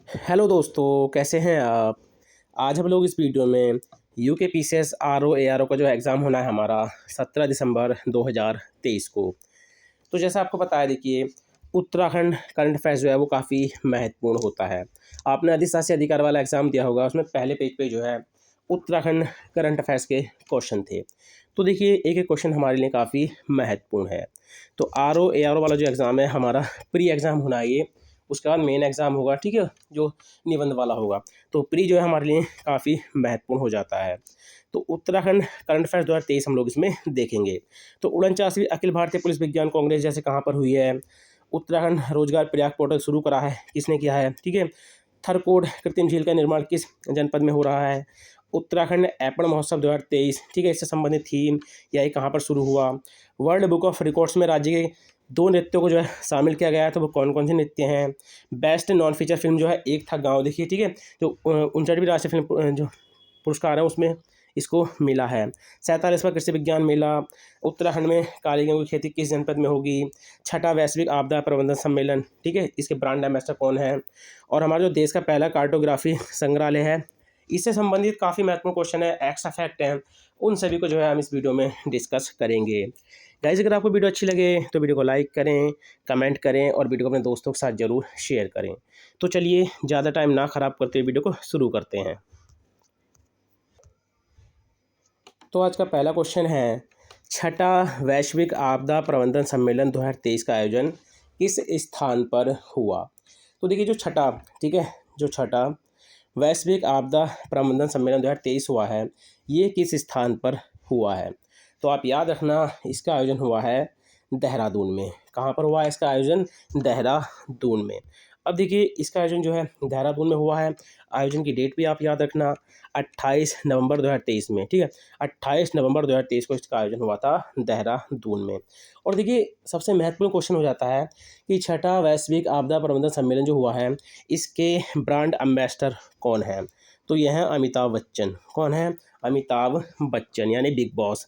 Hello दोस्तों, कैसे हैं आप? आज हम लोग इस वीडियो में यूकेपीसीएस आरओ एआरओ का जो एग्ज़ाम होना है हमारा 17 दिसंबर 2023 को। तो जैसा आपको पता है, देखिए, उत्तराखंड करंट अफेयर्स जो है वो काफ़ी महत्वपूर्ण होता है। आपने अधिशासी अधिकार वाला एग्ज़ाम दिया होगा, उसमें पहले पेज पे जो है उत्तराखंड करंट अफेयर्स के क्वेश्चन थे। तो देखिए, एक एक क्वेश्चन हमारे लिए काफ़ी महत्वपूर्ण है। तो आरओ एआरओ वाला जो एग्ज़ाम है हमारा प्री एग्ज़ाम होना है ये, उसके बाद मेन एग्ज़ाम होगा, ठीक है, जो निबंध वाला होगा। तो प्री जो है हमारे लिए काफ़ी महत्वपूर्ण हो जाता है। तो उत्तराखंड करंट अफेयर्स 2023 हम लोग इसमें देखेंगे। तो 49वीं अखिल भारतीय पुलिस विज्ञान कांग्रेस जैसे कहाँ पर हुई है? उत्तराखंड रोजगार प्रयाग पोर्टल शुरू करा है, किसने किया है? ठीक है। थरकोड कृत्रिम झील का निर्माण किस जनपद में हो रहा है? उत्तराखंड ऐपण महोत्सव 2023, ठीक है, इससे संबंधित थीम या ये कहाँ पर शुरू हुआ? वर्ल्ड बुक ऑफ रिकॉर्ड्स में राज्य के 2 नृत्यों को जो है शामिल किया गया है, तो वो कौन-कौन से नृत्य हैं? बेस्ट नॉन फीचर फ़िल्म जो है एक था गाँव, देखिए, ठीक है, जो 59वीं राष्ट्रीय फ़िल्म जो पुरस्कार है उसमें इसको मिला है। 47वां कृषि विज्ञान मेला उत्तराखंड में काली गेहूँ की खेती किस जनपद में होगी? छठा वैश्विक आपदा प्रबंधन सम्मेलन, ठीक है, इसके ब्रांड एम्बेसडर कौन है? और हमारा जो देश का पहला कार्टोग्राफी संग्रहालय है, इससे संबंधित काफ़ी महत्वपूर्ण क्वेश्चन है, एक्स्ट्रा फैक्ट हैं, उन सभी को जो है हम इस वीडियो में डिस्कस करेंगे। गाइस, अगर आपको वीडियो अच्छी लगे तो वीडियो को लाइक करें, कमेंट करें और वीडियो को अपने दोस्तों के साथ ज़रूर शेयर करें। तो चलिए, ज़्यादा टाइम ना ख़राब करते हुए वीडियो को शुरू करते हैं। तो आज का पहला क्वेश्चन है, छठा वैश्विक आपदा प्रबंधन सम्मेलन 2023 का आयोजन किस स्थान पर हुआ? तो देखिए, जो छठा, ठीक है, जो छठा वैश्विक आपदा प्रबंधन सम्मेलन 2023 हुआ है, ये किस स्थान पर हुआ है? तो आप याद रखना, इसका आयोजन हुआ है देहरादून में। कहाँ पर हुआ है इसका आयोजन? देहरादून में। अब देखिए, इसका आयोजन जो है देहरादून में हुआ है। आयोजन की डेट भी आप याद रखना, 28 नवंबर 2023 में, ठीक है, 28 नवंबर 2023 को इसका आयोजन हुआ था देहरादून में। और देखिए, सबसे महत्वपूर्ण क्वेश्चन हो जाता है कि छठा वैश्विक आपदा प्रबंधन सम्मेलन जो हुआ है, इसके ब्रांड एम्बेसडर कौन है? तो यह है अमिताभ बच्चन। कौन है? अमिताभ बच्चन, यानी बिग बॉस।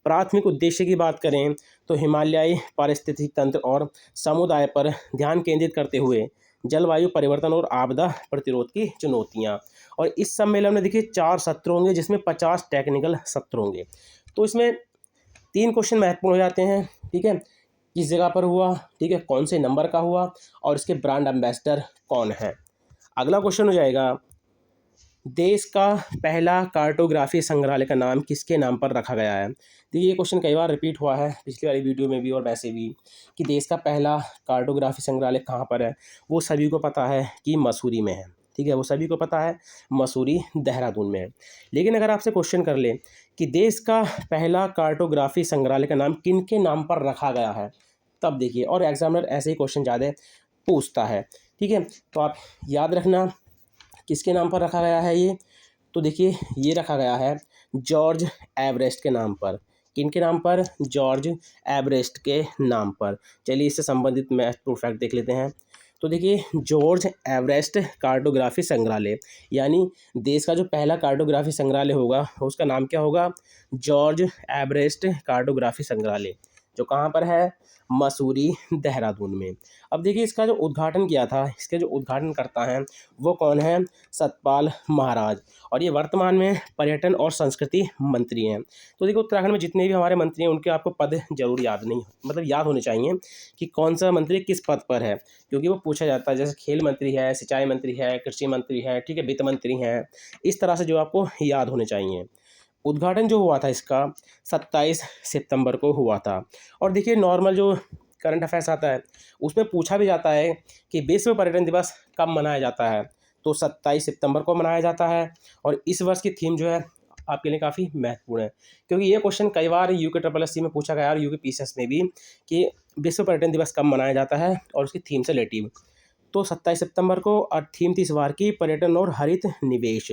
प्राथमिक उद्देश्य की बात करें तो हिमालयी पारिस्थितिक तंत्र और समुदाय पर ध्यान केंद्रित करते हुए जलवायु परिवर्तन और आपदा प्रतिरोध की चुनौतियाँ। और इस सम्मेलन में देखिए 4 सत्र होंगे, जिसमें 50 टेक्निकल सत्र होंगे। तो इसमें 3 क्वेश्चन महत्वपूर्ण हो जाते हैं, ठीक है, किस जगह पर हुआ, ठीक है, कौन से नंबर का हुआ और इसके ब्रांड एम्बेसडर कौन है। अगला क्वेश्चन हो जाएगा, देश का पहला कार्टोग्राफी संग्रहालय का नाम किसके नाम पर रखा गया है? तो ये क्वेश्चन कई बार रिपीट हुआ है, पिछली वाली वीडियो में भी और वैसे भी, कि देश का पहला कार्टोग्राफी संग्रहालय कहाँ पर है? वो सभी को पता है कि मसूरी में है, ठीक है, वो सभी को पता है मसूरी, देहरादून में है। लेकिन अगर आपसे क्वेश्चन कर ले कि देश का पहला कार्टोग्राफी संग्रहालय का नाम किन के नाम पर रखा गया है, तब देखिए, और एग्जामिनर ऐसे ही क्वेश्चन ज़्यादा पूछता है, ठीक है। तो आप याद रखना किसके नाम पर रखा गया है ये? तो देखिए, ये रखा गया है जॉर्ज एवरेस्ट के नाम पर। किनके नाम पर? जॉर्ज एवरेस्ट के नाम पर। चलिए, इससे संबंधित महत्वपूर्ण फैक्ट देख लेते हैं। तो देखिए, जॉर्ज एवरेस्ट कार्टोग्राफी संग्रहालय, यानी देश का जो पहला कार्टोग्राफी संग्रहालय होगा उसका नाम क्या होगा? जॉर्ज एवरेस्ट कार्टोग्राफी संग्रहालय, जो कहाँ पर है? मसूरी, देहरादून में। अब देखिए, इसका जो उद्घाटन किया था, इसके जो उद्घाटन करता है वो कौन है? सतपाल महाराज। और ये वर्तमान में पर्यटन और संस्कृति मंत्री हैं। तो देखिए, उत्तराखंड में जितने भी हमारे मंत्री हैं उनके आपको पद जरूर याद नहीं, मतलब याद होने चाहिए कि कौन सा मंत्री किस पद पर है, क्योंकि वो पूछा जाता है। जैसे खेल मंत्री है, सिंचाई मंत्री है, कृषि मंत्री है, ठीक है, वित्त मंत्री हैं, इस तरह से जो आपको याद होने चाहिए। उद्घाटन जो हुआ था इसका 27 सितंबर को हुआ था। और देखिए, नॉर्मल जो करंट अफेयर्स आता है उसमें पूछा भी जाता है कि विश्व पर्यटन दिवस कब मनाया जाता है? तो 27 सितंबर को मनाया जाता है। और इस वर्ष की थीम जो है आपके लिए काफ़ी महत्वपूर्ण है, क्योंकि ये क्वेश्चन कई बार यूके ट्रिपल एस सी में पूछा गया और यूके पीसीएस में भी, कि विश्व पर्यटन दिवस कब मनाया जाता है और उसकी थीम से रिलेटिव। तो 27 सितंबर को, और थीम थी इस बार की पर्यटन और हरित निवेश।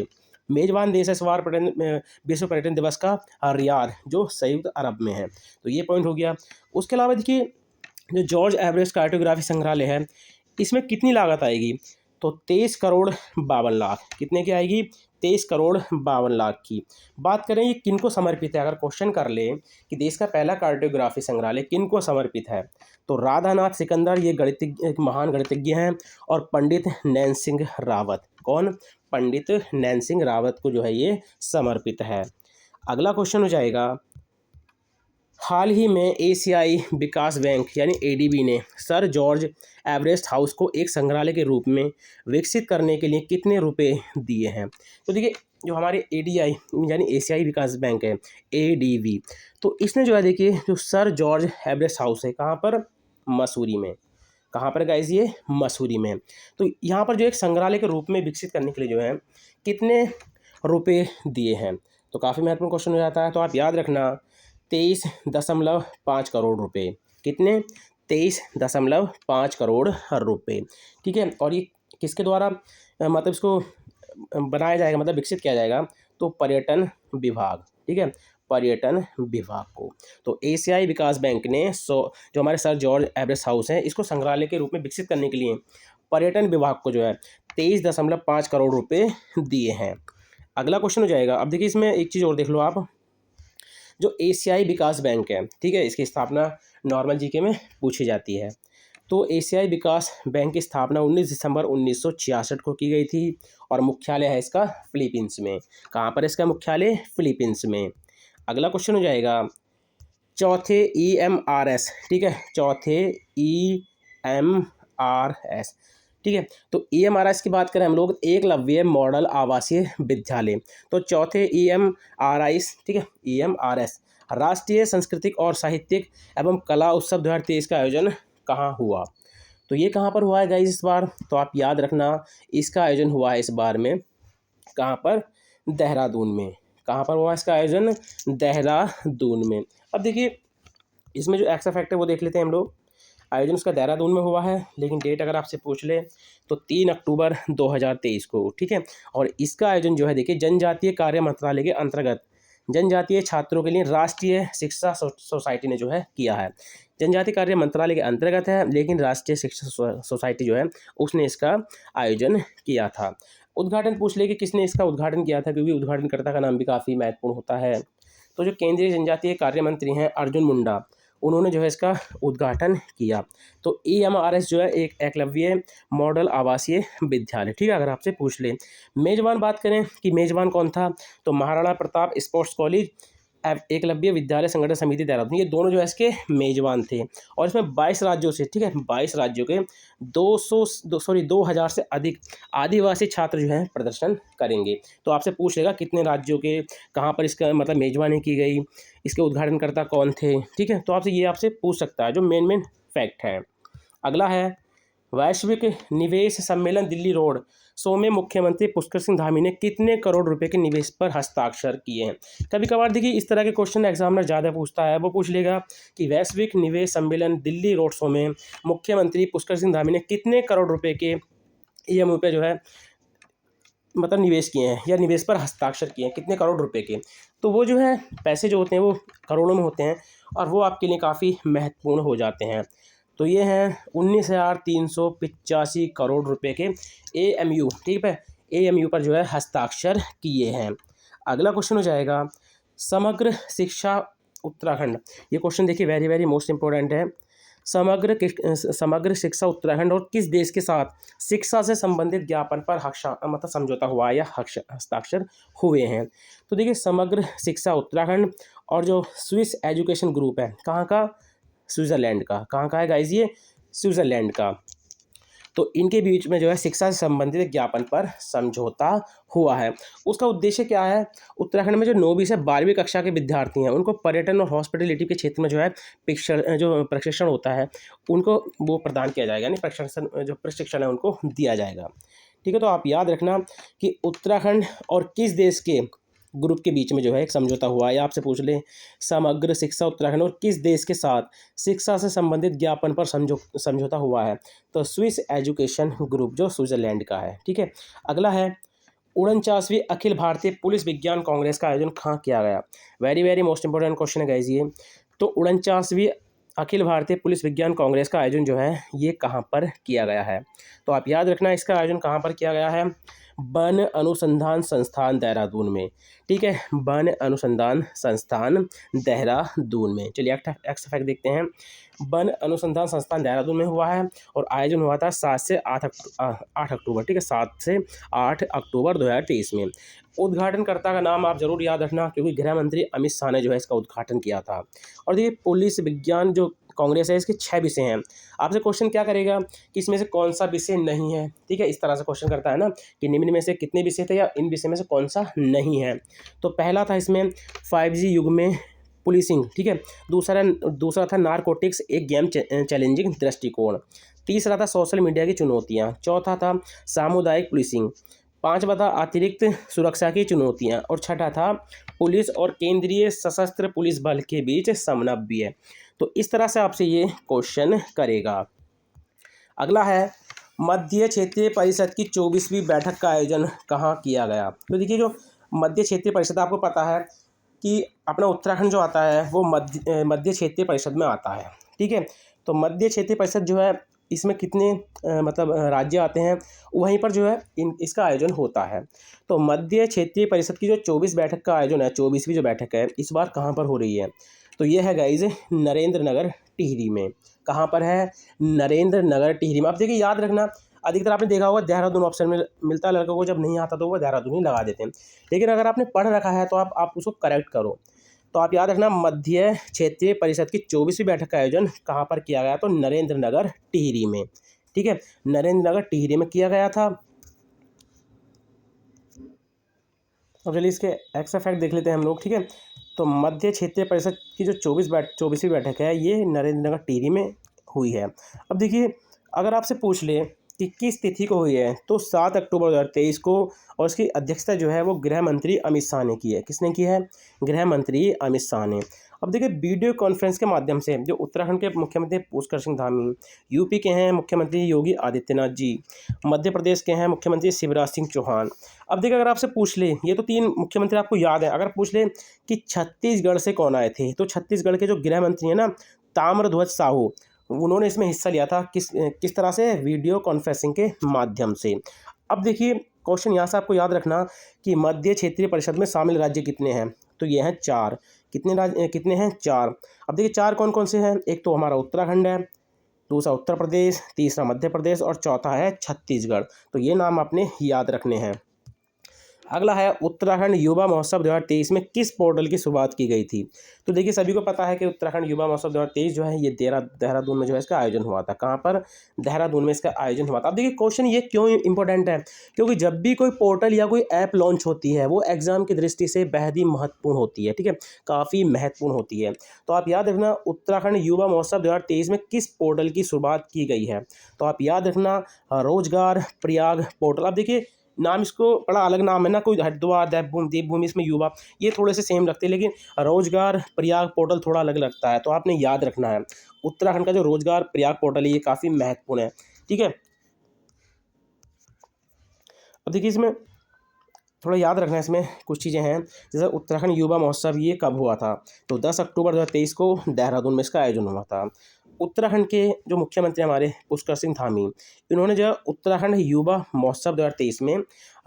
मेजबान देश है इस बार पर्यटन विश्व पर्यटन दिवस का रियाद, जो संयुक्त अरब में है। तो ये पॉइंट हो गया। उसके अलावा देखिए, जो जॉर्ज एवरेस्ट कार्टोग्राफी संग्रहालय है, इसमें कितनी लागत आएगी? तो 23 करोड़ 52 लाख। कितने की आएगी? 23,52,00,000 की। बात करें ये किन को समर्पित है, अगर क्वेश्चन कर ले कि देश का पहला कार्टोग्राफी संग्रहालय किन को समर्पित है, तो राधानाथ सिकंदर, ये गणितज्ञ, एक महान गणितज्ञ हैं, और पंडित नैन सिंह रावत। कौन? पंडित नैन सिंह रावत को जो है ये समर्पित है। अगला क्वेश्चन हो जाएगा, हाल ही में एशियाई विकास बैंक यानी एडीबी ने सर जॉर्ज एवरेस्ट हाउस को एक संग्रहालय के रूप में विकसित करने के लिए कितने रुपए दिए हैं? तो देखिए, जो हमारे एडीआई यानी एशियाई विकास बैंक है, एडीबी, तो इसने जो है देखिए, जो सर जॉर्ज एवरेस्ट हाउस है, कहाँ पर? मसूरी में। कहाँ पर गाइस? ये मसूरी में। तो यहाँ पर जो एक संग्रहालय के रूप में विकसित करने के लिए जो है कितने रुपए दिए हैं? तो काफ़ी महत्वपूर्ण क्वेश्चन हो जाता है। तो आप याद रखना, 23.5 करोड़ रुपए। कितने? 23.5 करोड़ रुपए। ठीक है। और ये किसके द्वारा मतलब इसको बनाया जाएगा, मतलब विकसित किया जाएगा? तो पर्यटन विभाग। ठीक है, पर्यटन विभाग को। तो एशियाई विकास बैंक ने जो हमारे सर जॉर्ज एवरेस्ट हाउस है, इसको संग्रहालय के रूप में विकसित करने के लिए पर्यटन विभाग को जो है 23.5 करोड़ रुपए दिए हैं। अगला क्वेश्चन हो जाएगा, अब देखिए इसमें एक चीज़ और देख लो आप, जो एशियाई विकास बैंक है, ठीक है, इसकी स्थापना नॉर्मल जीके में पूछी जाती है। तो एशियाई विकास बैंक की स्थापना 19 दिसंबर 1966 को की गई थी, और मुख्यालय है इसका फिलीपींस में। कहाँ पर इसका मुख्यालय? फिलीपींस में। अगला क्वेश्चन हो जाएगा, चौथे EMRS, ठीक है, चौथे EMRS, ठीक है, तो EMRS की बात करें हम लोग, एकलव्य मॉडल आवासीय विद्यालय। तो चौथे EMRS, ठीक है, EMRS राष्ट्रीय सांस्कृतिक और साहित्यिक एवं कला उत्सव 2023 का आयोजन कहाँ हुआ? तो ये कहाँ पर हुआ है गाइस इस बार? तो आप याद रखना, इसका आयोजन हुआ है इस बार में कहाँ पर? देहरादून में। कहाँ पर हुआ इसका आयोजन? देहरादून में। अब देखिए, इसमें जो एक्स्ट्रा फैक्ट है वो देख लेते हैं हम लोग। आयोजन उसका देहरादून में हुआ है, लेकिन डेट अगर आपसे पूछ ले तो 3 अक्टूबर 2023 को। ठीक है, और इसका आयोजन जो है देखिए, जनजातीय कार्य मंत्रालय के अंतर्गत जनजातीय छात्रों के लिए राष्ट्रीय शिक्षा सोसाइटी ने जो है किया है। जनजातीय कार्य मंत्रालय के अंतर्गत है, लेकिन राष्ट्रीय शिक्षा सोसाइटी जो है उसने इसका आयोजन किया था। उद्घाटन पूछ ले कि किसने इसका उद्घाटन किया था, क्योंकि उद्घाटनकर्ता का नाम भी काफ़ी महत्वपूर्ण होता है। तो जो केंद्रीय जनजातीय कार्य मंत्री हैं अर्जुन मुंडा, उन्होंने जो है इसका उद्घाटन किया। तो EMRS जो है एक एकलव्य मॉडल आवासीय विद्यालय। ठीक है, अगर आपसे पूछ ले। मेज़बान बात करें कि मेज़बान कौन था, तो महाराणा प्रताप स्पोर्ट्स कॉलेज एकलव्य विद्यालय संगठन समिति देहरादून, ये दोनों जो है इसके मेज़बान थे। और इसमें 22 राज्यों से, ठीक है, 22 राज्यों के 2000 से अधिक आदिवासी छात्र जो हैं प्रदर्शन करेंगे। तो आपसे पूछ लेगा कितने राज्यों के, कहाँ पर इसका मतलब मेज़बानी की गई, इसके उद्घाटनकर्ता कौन थे। ठीक है, तो आपसे पूछ सकता है, जो मेन फैक्ट है। अगला है, वैश्विक निवेश सम्मेलन दिल्ली रोड शो में मुख्यमंत्री पुष्कर सिंह धामी ने कितने करोड़ रुपए के निवेश पर हस्ताक्षर किए हैं? कभी कभार देखिए इस तरह के क्वेश्चन एग्जामिनर ज़्यादा पूछता है। वो पूछ लेगा कि वैश्विक निवेश सम्मेलन दिल्ली रोड शो में मुख्यमंत्री पुष्कर सिंह धामी ने कितने करोड़ रुपए के EMU पे जो है मतलब निवेश किए हैं, या निवेश पर हस्ताक्षर किए हैं, कितने करोड़ रुपए के। तो वो जो है पैसे जो होते हैं वो करोड़ों में होते हैं, और वो आपके लिए काफ़ी महत्वपूर्ण हो जाते हैं। तो ये हैं 19,385 करोड़ रुपए के AMU, ठीक है, AMU पर जो है हस्ताक्षर किए हैं। अगला क्वेश्चन हो जाएगा, समग्र शिक्षा उत्तराखंड। ये क्वेश्चन देखिए वेरी मोस्ट इंपॉर्टेंट है। समग्र शिक्षा उत्तराखंड और किस देश के साथ शिक्षा से संबंधित ज्ञापन पर मतलब समझौता हुआ या हस्ताक्षर हुए हैं? तो देखिए, समग्र शिक्षा उत्तराखंड और जो स्विस एजुकेशन ग्रुप है, कहाँ का? स्विट्ज़रलैंड का। कहाँ का है गाइस? ये स्विट्ज़रलैंड का। तो इनके बीच में जो है शिक्षा से संबंधित ज्ञापन पर समझौता हुआ है। उसका उद्देश्य क्या है? उत्तराखंड में जो 9वीं से 12वीं कक्षा के विद्यार्थी हैं, उनको पर्यटन और हॉस्पिटलिटी के क्षेत्र में जो है प्रशिक्षण होता है, उनको वो प्रदान किया जाएगा, यानी प्रशिक्षण है उनको दिया जाएगा। ठीक है, तो आप याद रखना कि उत्तराखंड और किस देश के ग्रुप के बीच में जो है एक समझौता हुआ है, या आपसे पूछ ले समग्र शिक्षा उत्तराखंड और किस देश के साथ शिक्षा से संबंधित ज्ञापन पर समझौता हुआ है, तो स्विस एजुकेशन ग्रुप जो स्विट्ज़रलैंड का है। ठीक है, अगला है, 49वीं अखिल भारतीय पुलिस विज्ञान कांग्रेस का आयोजन कहाँ किया गया? वेरी मोस्ट इंपॉर्टेंट क्वेश्चन है गाइस ये। तो 49वीं अखिल भारतीय पुलिस विज्ञान कांग्रेस का आयोजन जो है ये कहाँ पर किया गया है? तो आप याद रखना, इसका आयोजन कहाँ पर किया गया है? वन अनुसंधान संस्थान देहरादून में, ठीक है, वन अनुसंधान संस्थान देहरादून में। चलिए एक्स फैक्ट देखते हैं। वन अनुसंधान संस्थान देहरादून में हुआ है और आयोजन हुआ था 7 से 8 अक्टूबर, ठीक है, 7 से 8 अक्टूबर 2023 में। उद्घाटनकर्ता का नाम आप जरूर याद रखना, क्योंकि गृह मंत्री अमित शाह ने जो है इसका उद्घाटन किया था। और देखिए पुलिस विज्ञान जो कांग्रेस है इसके 6 विषय हैं। आपसे क्वेश्चन क्या करेगा कि इसमें से कौन सा विषय नहीं है, ठीक है, इस तरह से क्वेश्चन करता है ना कि निम्न में से कितने विषय थे या इन विषय में से कौन सा नहीं है। तो पहला था इसमें 5G युग में पुलिसिंग, ठीक है। दूसरा था नारकोटिक्स एक गेम चैलेंजिंग दृष्टिकोण। तीसरा था सोशल मीडिया की चुनौतियाँ। चौथा था सामुदायिक पुलिसिंग। पांचवा था अतिरिक्त सुरक्षा की चुनौतियाँ और छठा था पुलिस और केंद्रीय सशस्त्र पुलिस बल के बीच समन्वय। तो इस तरह से आपसे ये क्वेश्चन करेगा। अगला है मध्य क्षेत्रीय परिषद की 24वीं बैठक का आयोजन कहाँ किया गया। तो देखिए जो मध्य क्षेत्रीय परिषद आपको पता है कि अपना उत्तराखंड जो आता है वो मध्य क्षेत्रीय परिषद में आता है, ठीक है। तो मध्य क्षेत्रीय परिषद जो है इसमें कितने मतलब राज्य आते हैं, वहीं पर जो है इसका आयोजन होता है। तो मध्य क्षेत्रीय परिषद की जो 24 बैठक का आयोजन है, 24वीं जो बैठक है, इस बार कहाँ पर हो रही है। तो ये है गाइज नरेंद्र नगर टिहरी में। कहाँ पर है, नरेंद्र नगर टिहरी में। अब देखिए याद रखना, अधिकतर आपने देखा होगा देहरादून ऑप्शन में मिलता है, लड़कों को जब नहीं आता तो वो देहरादून ही लगा देते हैं। लेकिन अगर आपने पढ़ रखा है तो आप उसको करेक्ट करो। तो आप याद रखना मध्य क्षेत्रीय परिषद की 24वीं बैठक का आयोजन कहाँ पर किया गया, तो नरेंद्र नगर टिहरी में, ठीक है, नरेंद्र नगर टिहरी में किया गया था। अब चलिए इसके एक्स्ट्रा फैक्ट देख लेते हैं हम लोग, ठीक है। तो मध्य क्षेत्रीय परिषद की जो 24वीं बैठक है ये नरेंद्र नगर टिहरी में हुई है। अब देखिए अगर आपसे पूछ ले कि किस तिथि को हुई है, तो 7 अक्टूबर 2023 को, और उसकी अध्यक्षता जो है वो गृह मंत्री अमित शाह ने की है। किसने की है, गृह मंत्री अमित शाह ने। अब देखिए वीडियो कॉन्फ्रेंस के माध्यम से जो उत्तराखंड के मुख्यमंत्री पुष्कर सिंह धामी, यूपी के हैं मुख्यमंत्री योगी आदित्यनाथ जी, मध्य प्रदेश के हैं मुख्यमंत्री शिवराज सिंह चौहान। अब देखिए अगर आपसे पूछ ले, ये तो 3 मुख्यमंत्री आपको याद है, अगर पूछ ले कि छत्तीसगढ़ से कौन आए थे, तो छत्तीसगढ़ के जो गृह मंत्री हैं ना ताम्रध्वज साहू, उन्होंने इसमें हिस्सा लिया था। किस तरह से, वीडियो कॉन्फ्रेंसिंग के माध्यम से। अब देखिए क्वेश्चन यहाँ से आपको याद रखना कि मध्य क्षेत्रीय परिषद में शामिल राज्य कितने हैं, तो ये हैं 4। कितने हैं, 4। अब देखिए 4 कौन कौन से हैं, एक तो हमारा उत्तराखंड है, दूसरा उत्तर प्रदेश, तीसरा मध्य प्रदेश और चौथा है छत्तीसगढ़। तो ये नाम आपने याद रखने हैं। अगला है उत्तराखंड युवा महोत्सव 2023 में किस पोर्टल की शुरुआत की गई थी। तो देखिए सभी को पता है कि उत्तराखंड युवा महोत्सव 2023 जो है ये देहरादून में जो है इसका आयोजन हुआ था। कहाँ पर, देहरादून में इसका आयोजन हुआ था। अब देखिए क्वेश्चन ये क्यों इंपॉर्टेंट है, क्योंकि जब भी कोई पोर्टल या कोई ऐप लॉन्च होती है वो एग्जाम की दृष्टि से बेहद ही महत्वपूर्ण होती है, ठीक है, काफ़ी महत्वपूर्ण होती है। तो आप याद रखना उत्तराखंड युवा महोत्सव 2023 में किस पोर्टल की शुरुआत की गई है, तो आप याद रखना रोजगार प्रयाग पोर्टल। अब देखिए नाम इसको बड़ा अलग नाम है ना, कोई हरिद्वार देवभूमि इसमें युवा, ये थोड़े से सेम लगते हैं, लेकिन रोजगार प्रयाग पोर्टल थोड़ा अलग लगता है। तो आपने याद रखना है उत्तराखंड का जो रोजगार प्रयाग पोर्टल है ये काफ़ी महत्वपूर्ण है, ठीक है। अब देखिए इसमें थोड़ा याद रखना है, इसमें कुछ चीज़ें हैं, जैसे उत्तराखंड युवा महोत्सव ये कब हुआ था, तो 10 अक्टूबर 2023 को देहरादून में इसका आयोजन हुआ था। उत्तराखंड के जो मुख्यमंत्री हमारे पुष्कर सिंह धामी, इन्होंने जो उत्तराखंड युवा महोत्सव 2023 में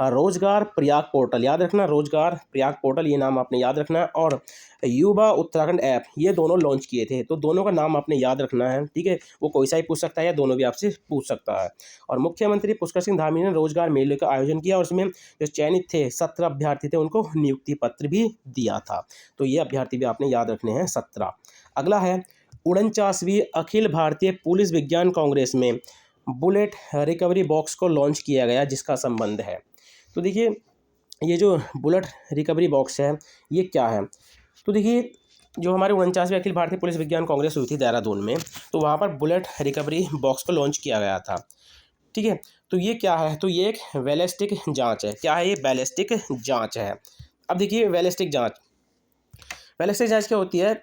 रोजगार प्रयाग पोर्टल, याद रखना रोजगार प्रयाग पोर्टल ये नाम आपने याद रखना है, और युवा उत्तराखंड ऐप ये दोनों लॉन्च किए थे। तो दोनों का नाम आपने याद रखना है, ठीक है, वो कोई सा ही पूछ सकता है या दोनों भी आपसे पूछ सकता है। और मुख्यमंत्री पुष्कर सिंह धामी ने रोजगार मेले का आयोजन किया और उसमें जो चयनित थे 17 अभ्यर्थी थे उनको नियुक्ति पत्र भी दिया था। तो ये अभ्यर्थी भी आपने याद रखने हैं 17। अगला है 49वीं अखिल भारतीय पुलिस विज्ञान कांग्रेस में बुलेट रिकवरी बॉक्स को लॉन्च किया गया जिसका संबंध है। तो देखिए ये जो बुलेट रिकवरी बॉक्स है ये क्या है, तो देखिए जो हमारे 49वीं अखिल भारतीय पुलिस विज्ञान कांग्रेस हुई थी देहरादून में, तो वहाँ पर बुलेट रिकवरी बॉक्स को लॉन्च किया गया था, ठीक है। तो ये क्या है, तो ये एक बैलिस्टिक जांच है। क्या है ये, बैलिस्टिक जांच है। अब देखिए बैलिस्टिक जांच क्या होती है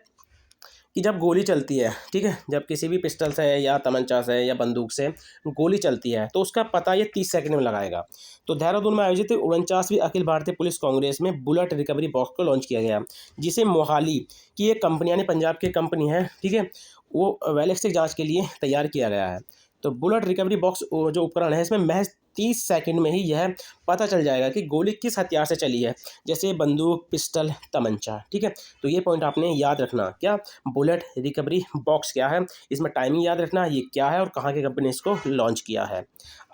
कि जब गोली चलती है, ठीक है, जब किसी भी पिस्टल से या तमंचा से या बंदूक से गोली चलती है तो उसका पता ये 30 सेकंड में लगाएगा। तो देहरादून में आयोजित 49वीं अखिल भारतीय पुलिस कांग्रेस में बुलेट रिकवरी बॉक्स को लॉन्च किया गया, जिसे मोहाली की एक कंपनी यानी पंजाब की कंपनी है, ठीक है, वो बैलिस्टिक जांच के लिए तैयार किया गया है। तो बुलेट रिकवरी बॉक्स जो उपकरण है इसमें महज 30 सेकंड में ही यह पता चल जाएगा कि गोली किस हथियार से चली है, जैसे बंदूक, पिस्टल, तमंचा। ठीक है, तो ये पॉइंट आपने याद रखना। क्या बुलेट रिकवरी बॉक्स क्या है, इसमें टाइमिंग याद रखना, ये क्या है और कहाँ की कंपनी इसको लॉन्च किया है।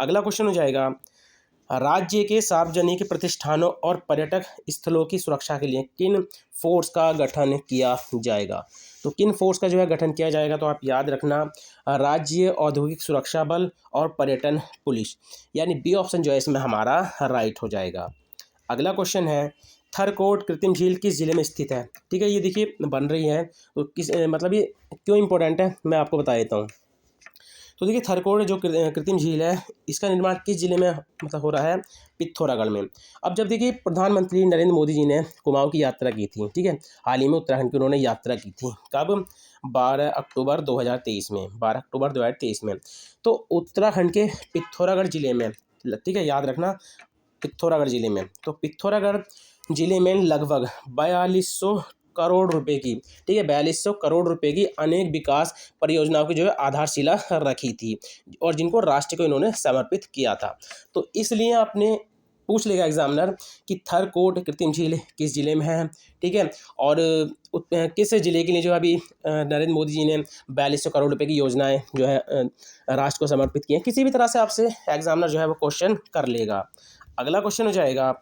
अगला क्वेश्चन हो जाएगा, राज्य के सार्वजनिक प्रतिष्ठानों और पर्यटक स्थलों की सुरक्षा के लिए किन फोर्स का गठन किया जाएगा। तो किन फोर्स का जो है गठन किया जाएगा, तो आप याद रखना, राज्य औद्योगिक सुरक्षा बल और पर्यटन पुलिस, यानी बी ऑप्शन जो है इसमें हमारा राइट हो जाएगा। अगला क्वेश्चन है, थरकोट कृत्रिम झील किस जिले में स्थित है। ठीक है, ये देखिए बन रही है, तो किस मतलब ये क्यों इंपॉर्टेंट है मैं आपको बता देता हूँ। तो देखिए थरकोट जो कृत्रिम झील है, इसका निर्माण किस जिले में मतलब हो रहा है, पिथौरागढ़ में। अब जब देखिए प्रधानमंत्री नरेंद्र मोदी जी ने कुमाऊं की यात्रा की थी, ठीक है, हाल ही में उत्तराखंड की उन्होंने यात्रा की थी, कब, 12 अक्टूबर 2023 में, 12 अक्टूबर 2023 में। तो उत्तराखंड के पिथौरागढ़ जिले में, ठीक है याद रखना, पिथौरागढ़ जिले में, तो पिथौरागढ़ जिले में लगभग 4200 करोड़ रुपए की, ठीक है, 4200 करोड़ रुपए की अनेक विकास परियोजनाओं की जो है आधारशिला रखी थी, और जिनको राष्ट्र को इन्होंने समर्पित किया था। तो इसलिए आपने पूछ लेगा एग्जामिनर कि थरकोट कृत्रिम झील किस जिले में है, ठीक है, और किस जिले के लिए जो अभी नरेंद्र मोदी जी ने 4200 करोड़ रुपए की योजनाएं जो है राष्ट्र को समर्पित की हैं। किसी भी तरह से आपसे एग्जामिनर जो है वो क्वेश्चन कर लेगा। अगला क्वेश्चन हो जाएगा,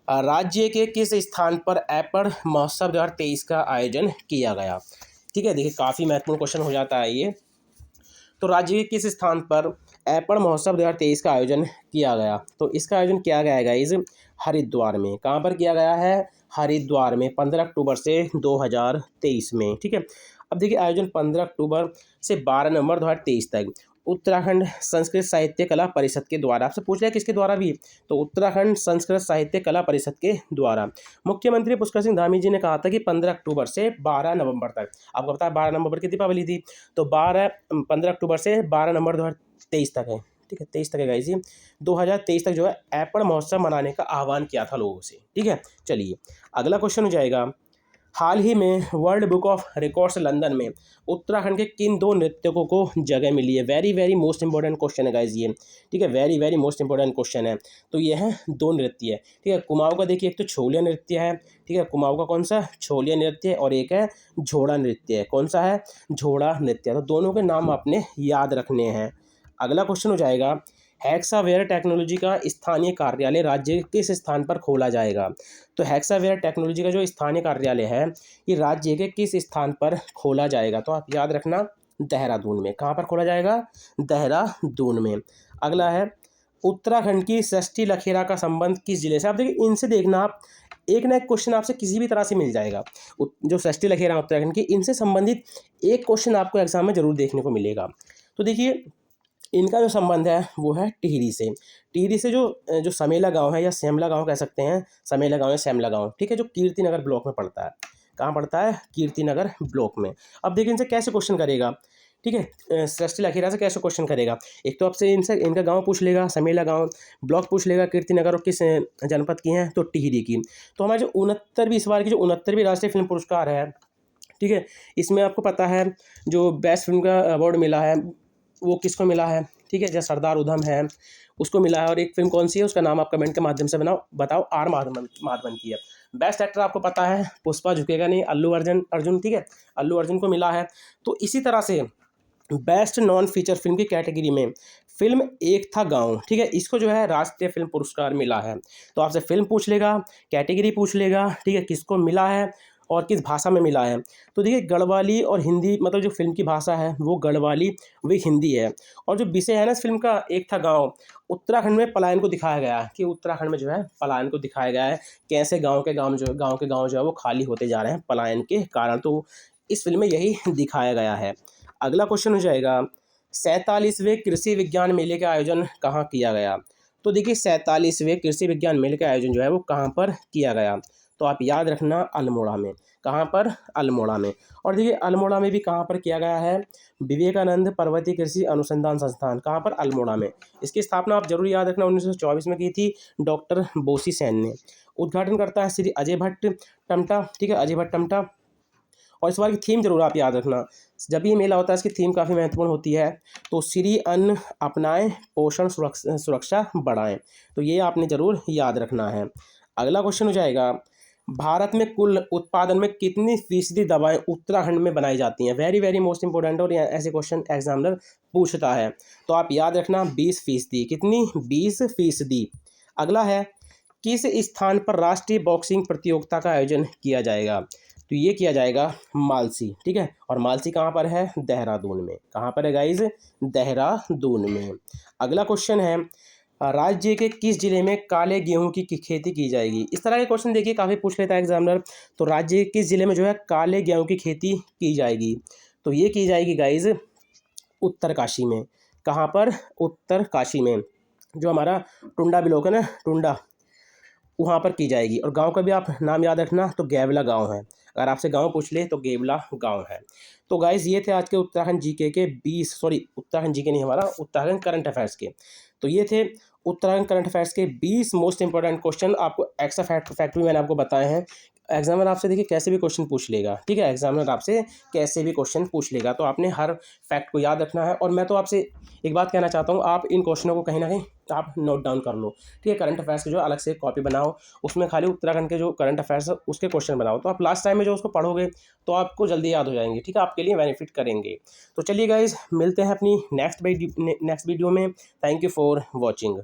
राज्य के किस स्थान पर एप्पल महोत्सव 2023 का आयोजन किया गया। ठीक है, देखिए काफ़ी महत्वपूर्ण क्वेश्चन हो जाता है ये। तो राज्य के किस स्थान पर एप्पल महोत्सव 2023 का आयोजन किया गया, तो इसका आयोजन किया गया है गाइस हरिद्वार में। कहाँ पर किया गया है, हरिद्वार में, 15 अक्टूबर से 2023 में। ठीक है, अब देखिए आयोजन 15 अक्टूबर से 12 नवंबर 2023 तक उत्तराखंड संस्कृत साहित्य कला परिषद के द्वारा, आपसे पूछ लिया किसके द्वारा भी, तो उत्तराखंड संस्कृत साहित्य कला परिषद के द्वारा। मुख्यमंत्री पुष्कर सिंह धामी जी ने कहा था कि 15 अक्टूबर से 12 नवंबर तक, आपको पता है 12 नवंबर की दीपावली थी, तो 15 अक्टूबर से 12 नवंबर 2023 तक है। ठीक है, 23 तक है गाइस, 2023 तक जो है एप्पल महोत्सव मनाने का आह्वान किया था लोगों से। ठीक है, चलिए अगला क्वेश्चन हो जाएगा, हाल ही में world book of records London में उत्तराखंड के किन दो नृत्यकों को जगह मिली है। Very very most important question है गाइज ये। ठीक है, very very most important question है। तो ये है दो नृत्य है। ठीक है, कुमाऊं का देखिए एक तो छोलिया नृत्य है, ठीक है, कुमाऊं का कौन सा, छोलिया नृत्य है, और एक है झोड़ा नृत्य है। कौन सा है, झोड़ा नृत्य। तो दोनों के नाम आपने याद रखने हैं। अगला क्वेश्चन हो जाएगा, हेक्सावेयर टेक्नोलॉजी का स्थानीय कार्यालय राज्य के किस स्थान पर खोला जाएगा। तो हेक्सावेयर टेक्नोलॉजी का जो स्थानीय कार्यालय है ये राज्य के किस स्थान पर खोला जाएगा, तो आप याद रखना देहरादून में। कहाँ पर खोला जाएगा, देहरादून में। अगला है, उत्तराखंड की षष्ठी लखेरा का संबंध किस जिले से। आप देखिए इनसे देखना, आप एक ना एक क्वेश्चन आपसे किसी भी तरह से मिल जाएगा। जो षष्ठी लखेरा उत्तराखंड की, इनसे संबंधित एक क्वेश्चन आपको एग्जाम में जरूर देखने को मिलेगा। तो देखिए इनका जो संबंध है वो है टिहरी से। टिहरी से जो समेला गांव है, या श्यामला गांव कह सकते हैं, समेला गांव या श्यामला गांव, ठीक है, जो कीर्तिनगर ब्लॉक में पड़ता है। कहाँ पड़ता है, कीर्तिनगर ब्लॉक में। अब देखिए इनसे कैसे क्वेश्चन करेगा। ठीक है, सृष्टि लखेरा से कैसे क्वेश्चन करेगा। एक तो आपसे इनसे इनका गांव पूछ लेगा, समेला गांव, ब्लॉक पूछ लेगा कीर्तिनगर, और किस जनपद की हैं, तो टिहरी की। तो हमारे जो 69वीं इस बार की जो 69वीं राष्ट्रीय फिल्म पुरस्कार है, ठीक है, इसमें आपको पता है जो बेस्ट फिल्म का अवार्ड मिला है वो किसको मिला है। ठीक है, जैसे सरदार उधम है उसको मिला है, और एक फिल्म कौन सी है उसका नाम आप कमेंट के माध्यम से बताओ। आर माधवन की है। बेस्ट एक्टर आपको पता है पुष्पा झुकेगा नहीं, अल्लू अर्जुन, ठीक है, अल्लू अर्जुन को मिला है। तो इसी तरह से बेस्ट नॉन फीचर फिल्म की कैटेगरी में फिल्म एक था गांव, ठीक है, इसको जो है राष्ट्रीय फिल्म पुरस्कार मिला है। तो आपसे फिल्म पूछ लेगा, कैटेगरी पूछ लेगा, ठीक है, किसको मिला है और किस भाषा में मिला है। तो देखिए गढ़वाली और हिंदी, मतलब जो फिल्म की भाषा है वो गढ़वाली, वो हिंदी है। और जो विषय है ना इस फिल्म का, एक था गांव, उत्तराखंड में पलायन को दिखाया गया है, कि उत्तराखंड में जो है पलायन को दिखाया गया है, कैसे गाँव के गाँव जो है वो खाली होते जा रहे हैं पलायन के कारण। तो इस फिल्म में यही दिखाया गया है। अगला क्वेश्चन हो जाएगा, 47वें कृषि विज्ञान मेले का आयोजन कहाँ किया गया। तो देखिए 47वें कृषि विज्ञान मेले का आयोजन जो है वो कहाँ पर किया गया, तो आप याद रखना अल्मोड़ा में। कहाँ पर, अल्मोड़ा में। और देखिए अल्मोड़ा में भी कहाँ पर किया गया है, विवेकानंद पर्वतीय कृषि अनुसंधान संस्थान, कहाँ पर, अल्मोड़ा में। इसकी स्थापना आप जरूर याद रखना 1924 में की थी डॉक्टर बोसी सेन ने। उद्घाटन करता है श्री अजय भट्ट टमटा, ठीक है, अजय भट्ट टमटा। और इस बार की थीम जरूर आप याद रखना, जब भी ये मेला होता है इसकी थीम काफ़ी महत्वपूर्ण होती है। तो श्री अन्न अपनाएं, पोषण सुरक्षा बढ़ाएं, तो ये आपने ज़रूर याद रखना है। अगला क्वेश्चन हो जाएगा, भारत में कुल उत्पादन में कितनी फीसदी दवाएं उत्तराखंड में बनाई जाती हैं? वेरी वेरी मोस्ट इंपॉर्टेंट, और ऐसे क्वेश्चन एग्जामिनर पूछता है, तो आप याद रखना 20%। कितनी? 20%। अगला है, किस स्थान पर राष्ट्रीय बॉक्सिंग प्रतियोगिता का आयोजन किया जाएगा? तो ये किया जाएगा मालसी, ठीक है। और मालसी कहाँ पर है? देहरादून में। कहाँ पर है गाइज? देहरादून में। अगला क्वेश्चन है, राज्य के किस जिले में काले गेहूं की खेती की जाएगी? इस तरह के क्वेश्चन देखिए काफ़ी पूछ लेता है एग्जामिनर। तो राज्य के किस जिले में जो है काले गेहूं की खेती की जाएगी? तो ये की जाएगी गाइज उत्तरकाशी में। कहाँ पर? उत्तरकाशी में। जो हमारा टुंडा ब्लॉक है ना, टुंडा, वहाँ पर की जाएगी। और गांव का भी आप नाम याद रखना, तो गेवला गांव है। अगर आपसे गांव पूछ ले तो गेवला गांव है। तो गाइज ये थे आज के उत्तराखंड जीके के 20, सॉरी उत्तराखंड जीके नहीं, हमारा उत्तराखंड करंट अफेयर्स के। तो ये थे उत्तराखंड करंट अफेयर्स के 20 मोस्ट इंपॉर्टेंट क्वेश्चन। आपको एक्स्ट्रा फैक्ट भी मैंने आपको बताए हैं। एग्जामिनर आपसे देखिए कैसे भी क्वेश्चन पूछ लेगा, ठीक है। एग्जामिनर आपसे कैसे भी क्वेश्चन पूछ लेगा, तो आपने हर फैक्ट को याद रखना है। और मैं तो आपसे एक बात कहना चाहता हूँ, आप इन क्वेश्चनों को कहीं ना कहीं आप नोट डाउन कर लो, ठीक है। करंट अफेयर्स की जो अलग से कॉपी बनाओ, उसमें खाली उत्तराखंड के जो करंट अफेयर्स है उसके क्वेश्चन बनाओ, तो आप लास्ट टाइम में जो उसको पढ़ोगे तो आपको जल्दी याद हो जाएंगे, ठीक है। आपके लिए बेनिफिट करेंगे। तो चलिए गाइज, मिलते हैं अपनी नेक्स्ट वीडियो में। Thank you for watching.